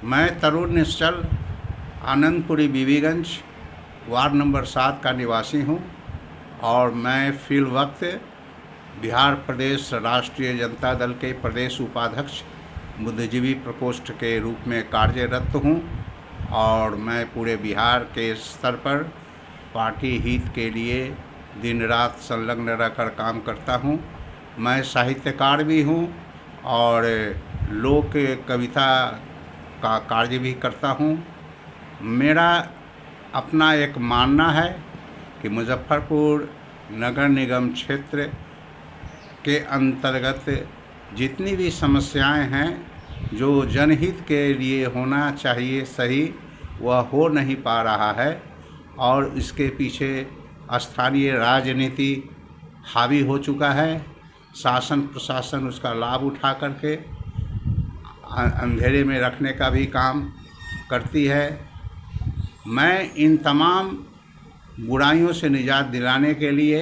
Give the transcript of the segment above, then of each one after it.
मैं तरुण निश्चल Anandpuri Bibiganj ward number 7 का निवासी हूँ और मैं फिल वक्त बिहार प्रदेश राष्ट्रीय जनता दल के प्रदेश उपाध्यक्ष बुद्धिजीवी प्रकोष्ठ के रूप में कार्यरत हूँ और मैं पूरे बिहार के स्तर पर पार्टी हित के लिए दिन रात संलग्न रहकर काम करता हूँ। मैं साहित्यकार भी हूँ और लोक कविता का कार्य भी करता हूँ। मेरा अपना एक मानना है कि मुजफ्फरपुर नगर निगम क्षेत्र के अंतर्गत जितनी भी समस्याएं हैं जो जनहित के लिए होना चाहिए सही, वह हो नहीं पा रहा है और इसके पीछे स्थानीय राजनीति हावी हो चुका है। शासन प्रशासन उसका लाभ उठा करके अंधेरे में रखने का भी काम करती है। मैं इन तमाम बुराइयों से निजात दिलाने के लिए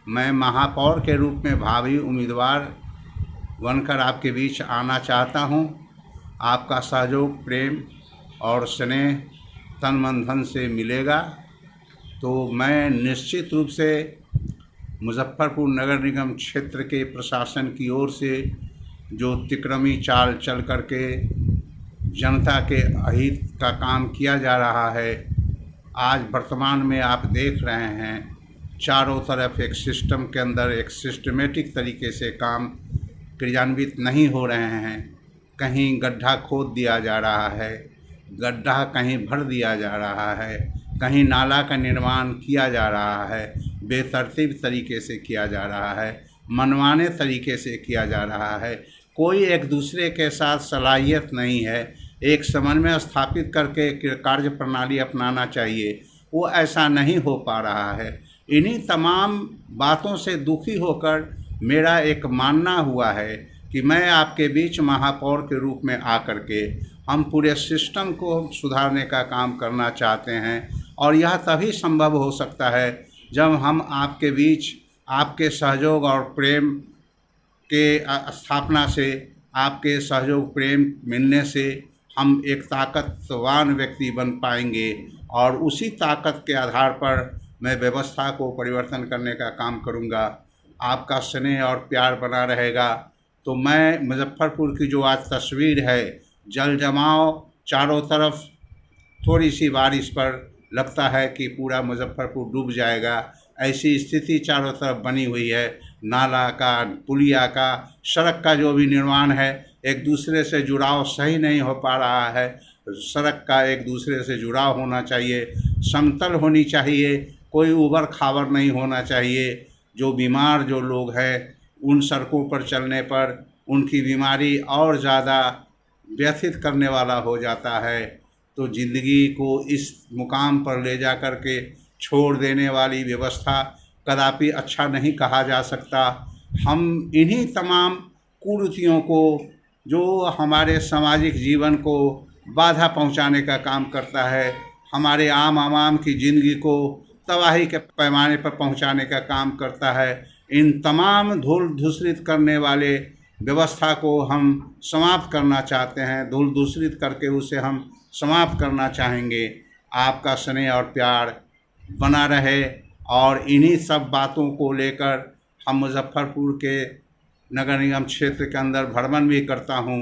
मैं महापौर के रूप में भावी उम्मीदवार बनकर आपके बीच आना चाहता हूं। आपका सहयोग, प्रेम और स्नेह तन मन धन से मिलेगा तो मैं निश्चित रूप से मुजफ्फरपुर नगर निगम क्षेत्र के प्रशासन की ओर से जो तिक्रमी चाल चल करके जनता के अहित का काम किया जा रहा है, आज वर्तमान में आप देख रहे हैं चारों तरफ एक सिस्टम के अंदर एक सिस्टमेटिक तरीके से काम क्रियान्वित नहीं हो रहे हैं। कहीं गड्ढा खोद दिया जा रहा है, गड्ढा कहीं भर दिया जा रहा है, कहीं नाला का निर्माण किया जा रहा है, बेतरतीब तरीके से किया जा रहा है, मनमाने तरीके से किया जा रहा है। कोई एक दूसरे के साथ सलाहियत नहीं है। एक समन्वय स्थापित करके कार्य प्रणाली अपनाना चाहिए, वो ऐसा नहीं हो पा रहा है। इन्हीं तमाम बातों से दुखी होकर मेरा एक मानना हुआ है कि मैं आपके बीच महापौर के रूप में आकर के हम पूरे सिस्टम को सुधारने का काम करना चाहते हैं और यह तभी संभव हो सकता है जब हम आपके बीच आपके सहयोग और प्रेम के स्थापना से, आपके सहयोग प्रेम मिलने से हम एक ताकतवान व्यक्ति बन पाएंगे और उसी ताकत के आधार पर मैं व्यवस्था को परिवर्तन करने का काम करूंगा। आपका स्नेह और प्यार बना रहेगा तो मैं मुजफ्फरपुर की जो आज तस्वीर है, जल जमाव चारों तरफ, थोड़ी सी बारिश पर लगता है कि पूरा मुजफ्फरपुर डूब जाएगा, ऐसी स्थिति चारों तरफ बनी हुई है। नाला का, पुलिया का, सड़क का जो भी निर्माण है, एक दूसरे से जुड़ाव सही नहीं हो पा रहा है। सड़क का एक दूसरे से जुड़ाव होना चाहिए, समतल होनी चाहिए, कोई उबड़ खाबड़ नहीं होना चाहिए। जो बीमार जो लोग हैं उन सड़कों पर चलने पर उनकी बीमारी और ज़्यादा व्यथित करने वाला हो जाता है, तो ज़िंदगी को इस मुकाम पर ले जा कर के छोड़ देने वाली व्यवस्था कदापि अच्छा नहीं कहा जा सकता। हम इन्हीं तमाम कुरीतियों को जो हमारे सामाजिक जीवन को बाधा पहुंचाने का काम करता है, हमारे आम आवाम की ज़िंदगी को तबाही के पैमाने पर पहुंचाने का काम करता है, इन तमाम धूल दूषित करने वाले व्यवस्था को हम समाप्त करना चाहते हैं। धूल दूषित करके उसे हम समाप्त करना चाहेंगे। आपका स्नेह और प्यार बना रहे और इन्हीं सब बातों को लेकर हम मुजफ्फरपुर के नगर निगम क्षेत्र के अंदर भ्रमण भी करता हूं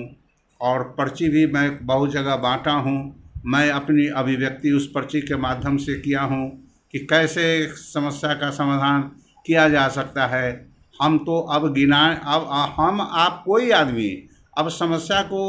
और पर्ची भी मैं बहुत जगह बांटा हूं। मैं अपनी अभिव्यक्ति उस पर्ची के माध्यम से किया हूं कि कैसे समस्या का समाधान किया जा सकता है। हम तो अब हम आप कोई आदमी अब समस्या को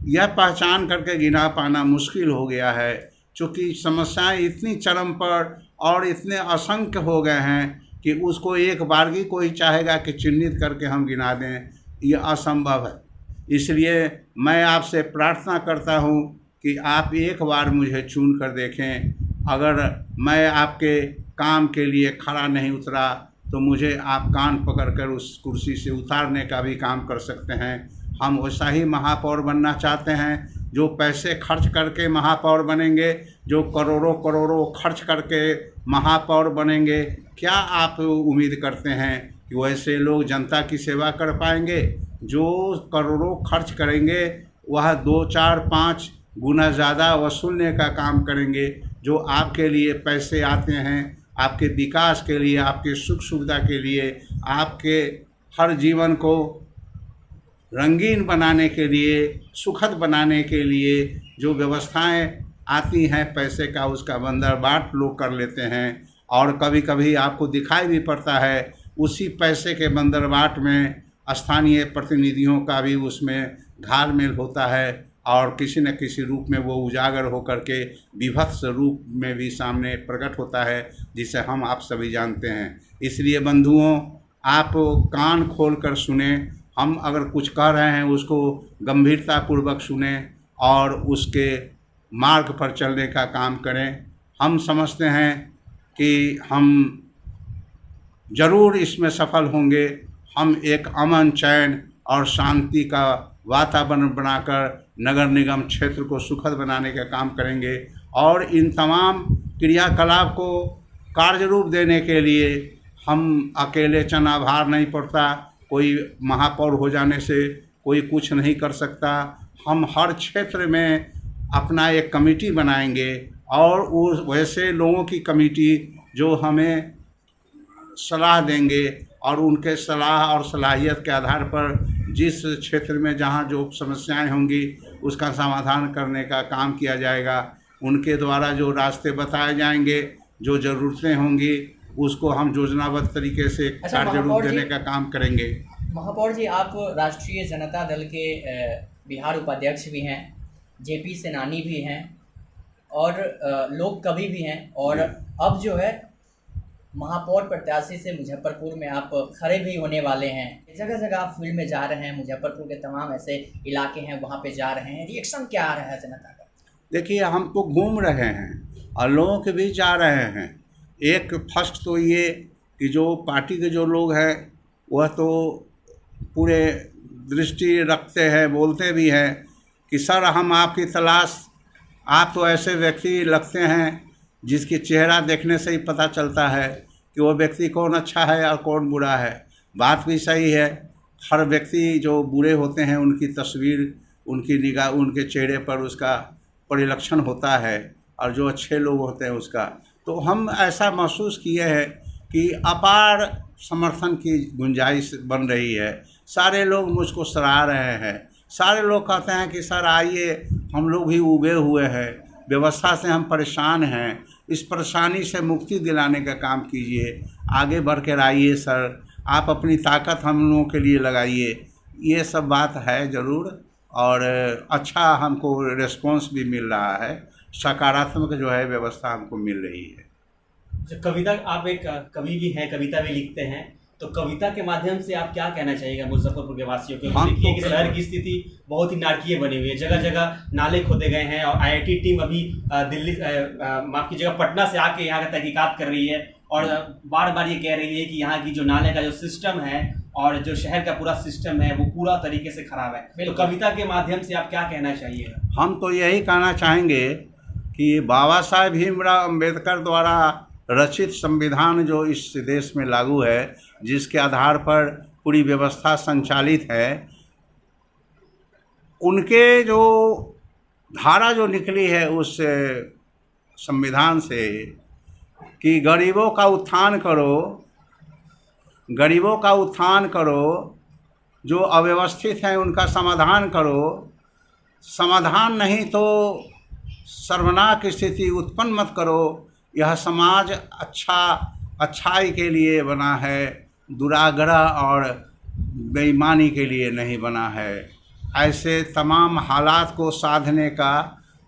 यह पहचान करके गिना पाना मुश्किल हो गया है, क्योंकि समस्याएं इतनी चरम पर और इतने असंख्य हो गए हैं कि उसको एक बारगी कोई चाहेगा कि चिन्हित करके हम गिना दें, ये असंभव है। इसलिए मैं आपसे प्रार्थना करता हूँ कि आप एक बार मुझे चुन कर देखें। अगर मैं आपके काम के लिए खरा नहीं उतरा तो मुझे आप कान पकड़कर उस कुर्सी से उतारने का भी काम कर सकते हैं। हम वैसा ही महापौर बनना चाहते हैं जो पैसे खर्च करके महापौर बनेंगे, जो करोड़ों करोड़ों खर्च करके महापौर बनेंगे। क्या आप उम्मीद करते हैं कि वैसे लोग जनता की सेवा कर पाएंगे? जो करोड़ों खर्च करेंगे वह 2, 4, 5 गुना ज़्यादा वसूलने का काम करेंगे। जो आपके लिए पैसे आते हैं, आपके विकास के लिए, आपके सुख सुविधा के लिए, आपके हर जीवन को रंगीन बनाने के लिए, सुखद बनाने के लिए जो व्यवस्थाएं आती हैं पैसे का, उसका बंदरबाट लोग कर लेते हैं। और कभी कभी आपको दिखाई भी पड़ता है उसी पैसे के बंदरबाट में स्थानीय प्रतिनिधियों का भी उसमें घालमेल होता है और किसी न किसी रूप में वो उजागर होकर के विभत्स रूप में भी सामने प्रकट होता है, जिसे हम आप सभी जानते हैं। इसलिए बंधुओं, आप कान खोल कर सुने, हम अगर कुछ कह रहे हैं उसको गंभीरतापूर्वक सुने और उसके मार्ग पर चलने का काम करें। हम समझते हैं कि हम ज़रूर इसमें सफल होंगे। हम एक अमन, चैन और शांति का वातावरण बनाकर नगर निगम क्षेत्र को सुखद बनाने का काम करेंगे और इन तमाम क्रियाकलाप को कार्य रूप देने के लिए हम अकेले चना भार नहीं पड़ता। कोई महापौर हो जाने से कोई कुछ नहीं कर सकता। हम हर क्षेत्र में अपना एक कमेटी बनाएंगे और उस वैसे लोगों की कमेटी जो हमें सलाह देंगे और उनके सलाह और सलाहियत के आधार पर जिस क्षेत्र में जहाँ जो समस्याएं होंगी उसका समाधान करने का काम किया जाएगा। उनके द्वारा जो रास्ते बताए जाएंगे, जो ज़रूरतें होंगी, उसको हम योजनाबद्ध तरीके से कार्य रूप देने का काम करेंगे। महापौर जी, आप राष्ट्रीय जनता दल के बिहार उपाध्यक्ष भी हैं, जेपी सेनानी भी हैं और लोक कवि भी हैं और अब जो है महापौर प्रत्याशी से मुजफ्फरपुर में आप खड़े भी होने वाले हैं। जगह जगह आप फील्ड में जा रहे हैं, मुजफ्फरपुर के तमाम ऐसे इलाके हैं वहाँ पे जा रहे हैं, रिएक्शन क्या आ रहा है जनता का? देखिए, हम तो घूम रहे हैं और लोगों के बीच जा रहे हैं। एक फर्स्ट तो ये कि जो पार्टी के जो लोग हैं वह तो पूरे दृष्टि रखते हैं, बोलते भी हैं कि सर हम आपकी तलाश, आप तो ऐसे व्यक्ति लगते हैं जिसकी चेहरा देखने से ही पता चलता है कि वो व्यक्ति कौन अच्छा है और कौन बुरा है। बात भी सही है। हर व्यक्ति जो बुरे होते हैं उनकी तस्वीर, उनकी निगाह, उनके चेहरे पर उसका परिलक्षण होता है और जो अच्छे लोग होते हैं उसका। तो हम ऐसा महसूस किए हैं कि अपार समर्थन की गुंजाइश बन रही है। सारे लोग मुझको सराह रहे हैं। सारे लोग कहते हैं कि सर आइए, हम लोग भी उगे हुए हैं, व्यवस्था से हम परेशान हैं, इस परेशानी से मुक्ति दिलाने का काम कीजिए, आगे बढ़ कर आइए सर, आप अपनी ताकत हम लोगों के लिए लगाइए। ये सब बात है ज़रूर और अच्छा हमको रिस्पॉन्स भी मिल रहा है, सकारात्मक जो है व्यवस्था हमको मिल रही है। कविता, आप एक कवि भी हैं, कविता भी लिखते हैं, तो कविता के माध्यम से आप क्या कहना चाहिएगा मुजफ्फरपुर के वासियों को? देखिए कि शहर की स्थिति बहुत ही नारकीय बनी हुई है, जगह जगह नाले खोदे गए हैं और आईआईटी टीम अभी दिल्ली, माफ कीजिएगा, पटना से आके यहाँ का तहकीकात कर रही है और बार बार ये कह रही है कि यहाँ की जो नाले का जो सिस्टम है और जो शहर का पूरा सिस्टम है वो पूरा तरीके से खराब है। तो कविता के माध्यम से आप क्या कहना चाहिए? हम तो यही कहना चाहेंगे कि बाबा साहेब भीमराव अम्बेडकर द्वारा रचित संविधान जो इस देश में लागू है, जिसके आधार पर पूरी व्यवस्था संचालित है, उनके जो धारा जो निकली है उस संविधान से कि गरीबों का उत्थान करो, गरीबों का उत्थान करो, जो अव्यवस्थित हैं उनका समाधान करो, समाधान नहीं तो सर्वनाश की स्थिति उत्पन्न मत करो। यह समाज अच्छाई के लिए बना है, दुराग्रह और बेईमानी के लिए नहीं बना है। ऐसे तमाम हालात को साधने का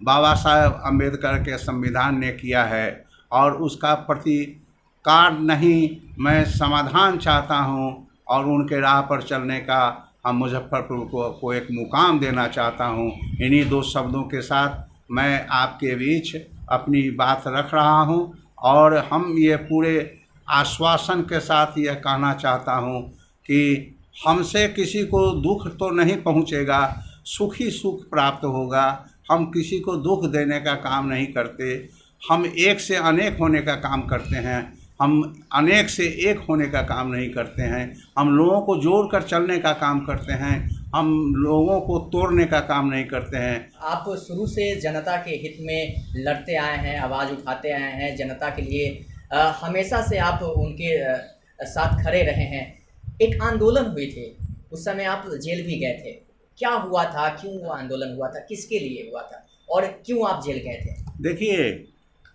बाबा साहेब अम्बेडकर के संविधान ने किया है और उसका प्रतिकार नहीं, मैं समाधान चाहता हूं और उनके राह पर चलने का हम मुजफ्फरपुर को एक मुकाम देना चाहता हूं। इन्हीं दो शब्दों के साथ मैं आपके बीच अपनी बात रख रहा हूं और हम ये पूरे आश्वासन के साथ यह कहना चाहता हूं कि हमसे किसी को दुख तो नहीं पहुंचेगा, सुख ही सुख प्राप्त होगा। हम किसी को दुख देने का काम नहीं करते, हम एक से अनेक होने का काम करते हैं, हम अनेक से एक होने का काम नहीं करते हैं, हम लोगों को जोड़ कर चलने का काम करते हैं, हम लोगों को तोड़ने का काम नहीं करते हैं। आप शुरू से जनता के हित में लड़ते आए हैं, आवाज़ उठाते आए हैं जनता के लिए, हमेशा से आप उनके साथ खड़े रहे हैं। एक आंदोलन हुई थी, उस समय आप जेल भी गए थे, क्या हुआ था, क्यों वो आंदोलन हुआ था, किसके लिए हुआ था और क्यों आप जेल गए थे? देखिए,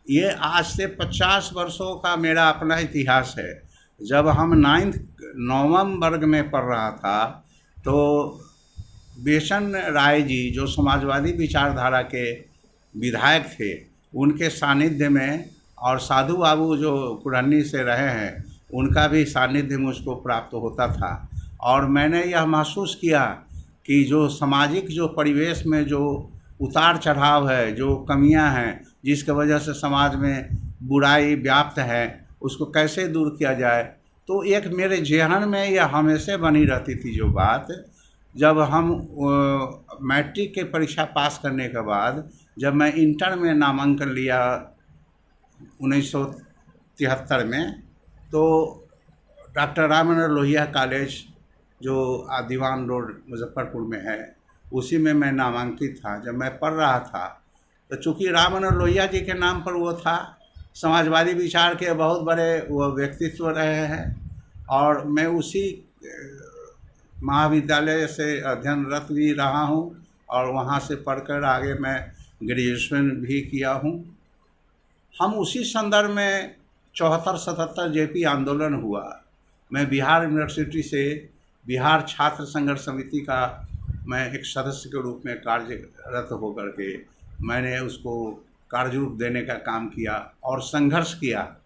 ये आज से 50 वर्षों का मेरा अपना इतिहास है। जब हम 9वीं वर्ग में पढ़ रहा था तो बेचन राय जी, जो समाजवादी विचारधारा के विधायक थे, उनके सानिध्य में, और साधु बाबू जो कुरहनी से रहे हैं, उनका भी सानिध्य मुझको प्राप्त होता था। और मैंने यह महसूस किया कि जो सामाजिक जो परिवेश में जो उतार चढ़ाव है, जो कमियां हैं, जिसकी वजह से समाज में बुराई व्याप्त है, उसको कैसे दूर किया जाए। तो एक मेरे जेहन में यह हमेशा बनी रहती थी जो बात, जब हम मैट्रिक के परीक्षा पास करने के बाद जब मैं इंटर में नामांकन लिया 1973 में, तो डॉक्टर राममनोहर लोहिया कॉलेज जो दीवान रोड मुजफ्फरपुर में है, उसी में मैं नामांकित था। जब मैं पढ़ रहा था तो चूँकि राममनोहर लोहिया जी के नाम पर वो था, समाजवादी विचार के बहुत बड़े वो व्यक्तित्व रहे हैं, और मैं उसी महाविद्यालय से अध्ययनरत भी रहा हूँ और वहाँ से पढ़कर आगे मैं ग्रेजुएशन भी किया हूँ। हम उसी संदर्भ में 74-77 जेपी आंदोलन हुआ। मैं बिहार यूनिवर्सिटी से बिहार छात्र संघर्ष समिति का मैं एक सदस्य के रूप में कार्यरत होकर के मैंने उसको कार्य रूप देने का काम किया और संघर्ष किया।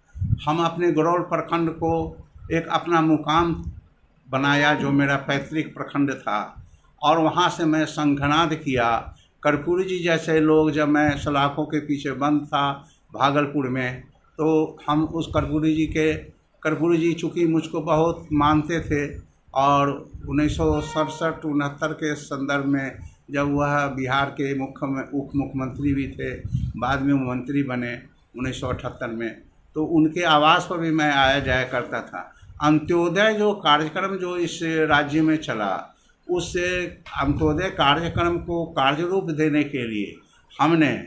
हम अपने गरौल प्रखंड को एक अपना मुकाम बनाया, जो मेरा पैतृक प्रखंड था, और वहाँ से मैं संघनाद किया। कर्पूरी जी जैसे लोग, जब मैं सलाखों के पीछे बंद था भागलपुर में, तो हम उस कर्पूरी जी चूँकि मुझको बहुत मानते थे, और 1967-69 के संदर्भ में जब वह बिहार के उप मुख्यमंत्री भी थे, बाद में वो मंत्री बने 1978 में, तो उनके आवास पर भी मैं आया जाया करता था। अंत्योदय जो कार्यक्रम जो इस राज्य में चला, उस अंत्योदय कार्यक्रम को कार्य रूप देने के लिए हमने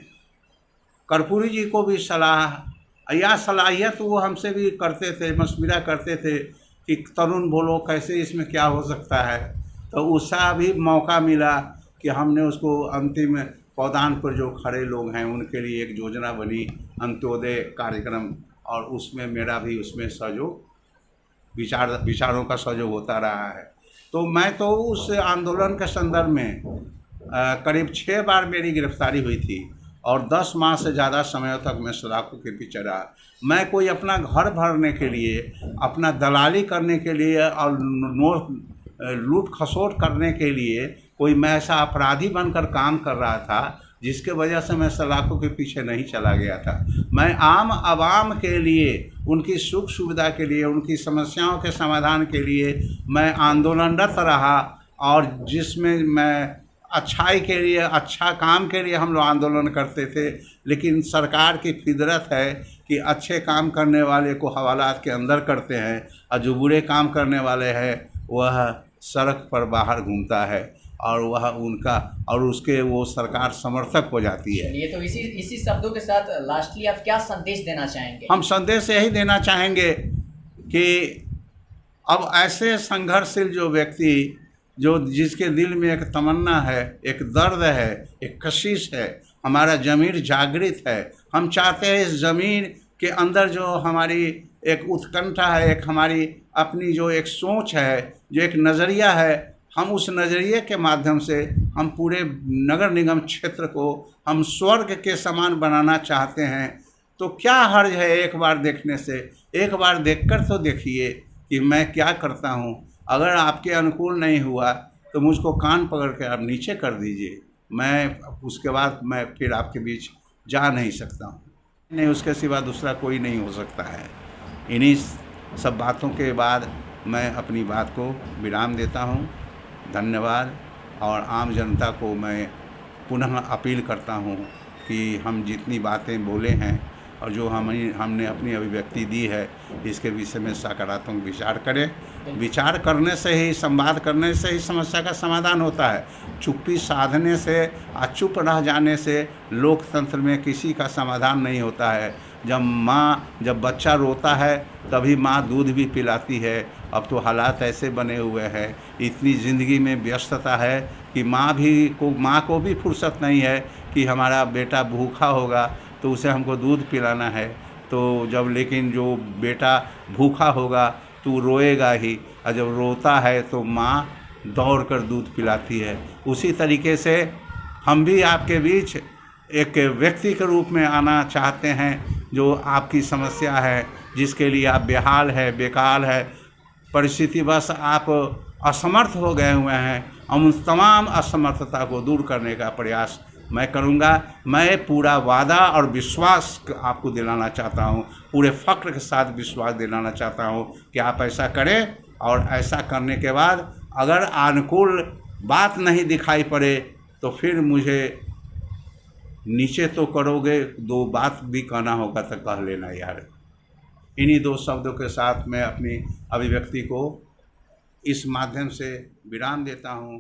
कर्पूरी जी को भी सलाहियत वो हमसे भी करते थे, मशविरा करते थे कि तरुण बोलो कैसे इसमें क्या हो सकता है। तो उसका भी मौका मिला कि हमने उसको अंतिम पौधान पर जो खड़े लोग हैं उनके लिए एक योजना बनी, अंत्योदय कार्यक्रम, और उसमें मेरा भी उसमें सहयोग विचारों का सहयोग होता रहा है। तो मैं तो उस आंदोलन के संदर्भ में करीब 6 बार मेरी गिरफ्तारी हुई थी और 10 माह से ज़्यादा समय तक मैं सलाखों के पीछे रहा। मैं कोई अपना घर भरने के लिए, अपना दलाली करने के लिए और लूट खसोट करने के लिए कोई मैं ऐसा अपराधी बनकर काम कर रहा था जिसके वजह से मैं सलाखों के पीछे नहीं चला गया था। मैं आम आवाम के लिए, उनकी सुख सुविधा के लिए, उनकी समस्याओं के समाधान के लिए मैं आंदोलनरत रहा, और जिसमें मैं अच्छाई के लिए, अच्छा काम के लिए हम लोग आंदोलन करते थे। लेकिन सरकार की फितरत है कि अच्छे काम करने वाले को हवालात के अंदर करते हैं, और जो बुरे काम करने वाले हैं वह सड़क पर बाहर घूमता है, और वह उनका और उसके वो सरकार समर्थक हो जाती है। ये तो इसी शब्दों के साथ लास्टली आप क्या संदेश देना चाहेंगे? हम संदेश यही देना चाहेंगे कि अब ऐसे संघर्षशील जो व्यक्ति, जो जिसके दिल में एक तमन्ना है, एक दर्द है, एक कशिश है, हमारा ज़मीर जागृत है, हम चाहते हैं इस ज़मीन के अंदर जो हमारी एक उत्कंठा है, एक हमारी अपनी जो एक सोच है, जो एक नज़रिया है, हम उस नज़रिए के माध्यम से हम पूरे नगर निगम क्षेत्र को हम स्वर्ग के समान बनाना चाहते हैं। तो क्या हर्ज है एक बार देखने से? एक बार देखकर तो देखिए कि मैं क्या करता हूँ। अगर आपके अनुकूल नहीं हुआ तो मुझको कान पकड़ के आप नीचे कर दीजिए, मैं उसके बाद मैं फिर आपके बीच जा नहीं सकता हूँ। नहीं, उसके सिवा दूसरा कोई नहीं हो सकता है। इन्हीं सब बातों के बाद मैं अपनी बात को विराम देता हूँ। धन्यवाद। और आम जनता को मैं पुनः अपील करता हूँ कि हम जितनी बातें बोले हैं और जो हमने अपनी अभिव्यक्ति दी है इसके विषय में सकारात्मक विचार करें। विचार करने से ही, संवाद करने से ही समस्या का समाधान होता है। चुप्पी साधने से और चुप रह जाने से लोकतंत्र में किसी का समाधान नहीं होता है। जब बच्चा रोता है तभी माँ दूध भी पिलाती है। अब तो हालात ऐसे बने हुए हैं, इतनी ज़िंदगी में व्यस्तता है कि माँ को भी फुर्सत नहीं है कि हमारा बेटा भूखा होगा तो उसे हमको दूध पिलाना है। तो लेकिन जो बेटा भूखा होगा तो रोएगा ही, और जब रोता है तो माँ दौड़ कर दूध पिलाती है। उसी तरीके से हम भी आपके बीच एक व्यक्ति के रूप में आना चाहते हैं। जो आपकी समस्या है, जिसके लिए आप बेहाल है, बेकाल है, परिस्थितिवश आप असमर्थ हो गए हुए हैं, हम उस तमाम असमर्थता को दूर करने का प्रयास मैं करूंगा। मैं पूरा वादा और विश्वास आपको दिलाना चाहता हूं, पूरे फ़ख्र के साथ विश्वास दिलाना चाहता हूं कि आप ऐसा करें। और ऐसा करने के बाद अगर अनुकूल बात नहीं दिखाई पड़े तो फिर मुझे नीचे तो करोगे, दो बात भी कहना होगा तो कह लेना यार। इन्हीं दो शब्दों के साथ मैं अपनी अभिव्यक्ति को इस माध्यम से विराम देता हूँ।